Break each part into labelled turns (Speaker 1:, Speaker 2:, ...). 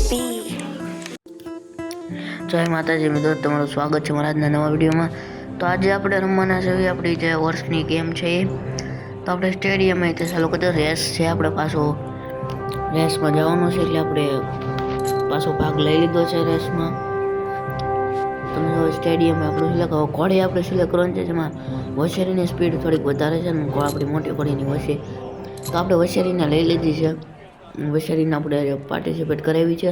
Speaker 1: જય માતાજી મિત્રો, તમારું સ્વાગત છે મારા આજના નવા વિડીયોમાં। તો આજે આપણે રમવાના છે આપણી જે વર્ષની ગેમ છે એ તો આપણે સ્ટેડિયમે તે ચાલુ કરી રેસ છે। આપણે પાછો રેસમાં જવાનું છે એટલે આપણે પાછો ભાગ લઈ લીધો છે રેસમાં। તમે જો સ્ટેડિયમે આપણું સિલેક્ટ ઘોડી આપણે સિલેક્ટ કરવાની છે, જેમાં વસેરીની સ્પીડ થોડીક વધારે છે ને આપણી મોટી ઘોડીની વસે, તો આપણે વસેરીને લઈ લીધી છે। વસેરીને આપણે પાર્ટિસિપેટ કરાવી છે।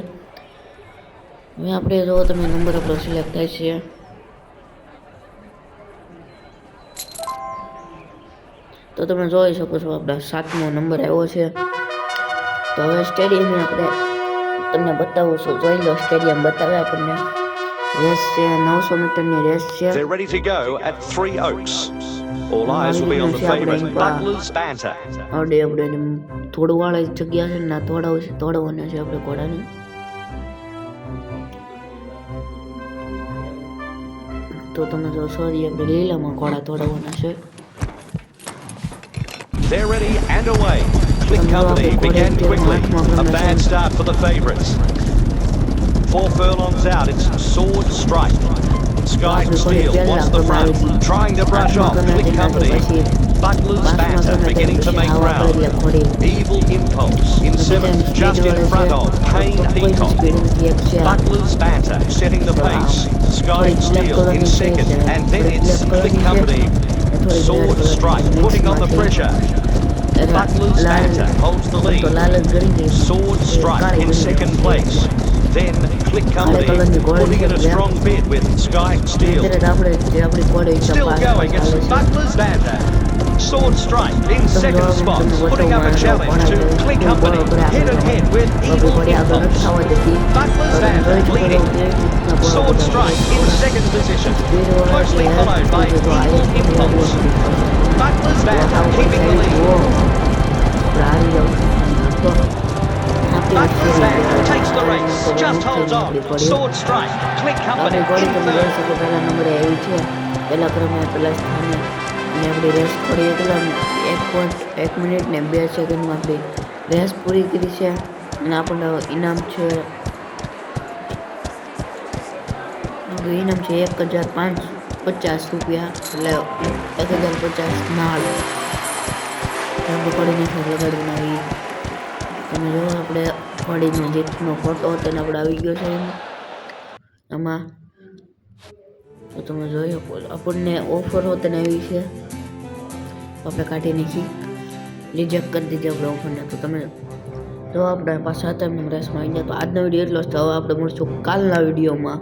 Speaker 1: હવે આપણે જો તમે નંબર આપણો સિલેક્ટ થાય છે તો તમે જોઈ શકો છો આપણા 7મો નંબર આવ્યો છે। તો હવે સ્ટેડિયમ આપણે તમને બતાવું છું, જોઈ લો સ્ટેડિયમ બતાવે આપણને રેસ છે, 900 મીટરની રેસ છે।
Speaker 2: They're ready to go at 3 Oaks. All eyes will be on the favourite Butlers Banter.
Speaker 1: આપણે થોડું વાળી જગ્યા છે ને તોડવાના છે આપણે ઘોડાને। તો તમે જો સોરી આપણે લીલામાં ઘોડા તોડવાના છે।
Speaker 2: They're ready and away. Click Company began quickly. A bad start for the favourites. 4 furlongs out, it's Sword Strike. Sky Steel wants the front, trying to brush off Click Company. Butlers Banter beginning to make ground. Evil Impulse in 7th, just in front of Kane Peacock. Butlers Banter setting the pace. Sky Steel in 2nd, and then it's Click Company. Sword Strike putting on the pressure. Butlers Banter holds the lead. Sword Strike in 2nd place. Then Click Company putting in a strong bid with Sky Steel. Still going, it's Butlers Banter. Sword Strike in 2nd spot, putting up a challenge to Click Company, head and head with Evil Impulse. Butlers Banter leading. Sword Strike in 2nd position, closely followed by Evil Impulse. Butlers Banter keeping the lead. Butlers Banter takes the race, just holds on. Sword Strike, Click Company in 3rd.
Speaker 1: પહેલા ક્રમે પહેલા સ્થાને અને આપણી race થોડી 1 minute ને 2 સેકન્ડમાં આપણી રેસ પૂરી કરી છે અને આપણને ઇનામ છે 1050 રૂપિયા, એટલે 1050 નાળ આપણે ઘોડીને લગાડીને આવી। તમે જો આપણે ઘોડીનો જેટનો ફોટો તેને આપણે આવી ગયો છે આમાં। તો તમે જોઈ આપણને ઓફર હોતે ને આવી છે, આપણે કાઢી નાખી, રિજેક્ટ કરી દીધી આપણે ઓફરને। તો તમે જો આપણે પાછા હતા રેસમાં આવી ગયા। તો આજનો વિડીયો એટલો જ, તો હવે આપણે મળશું કાલના વિડીયોમાં।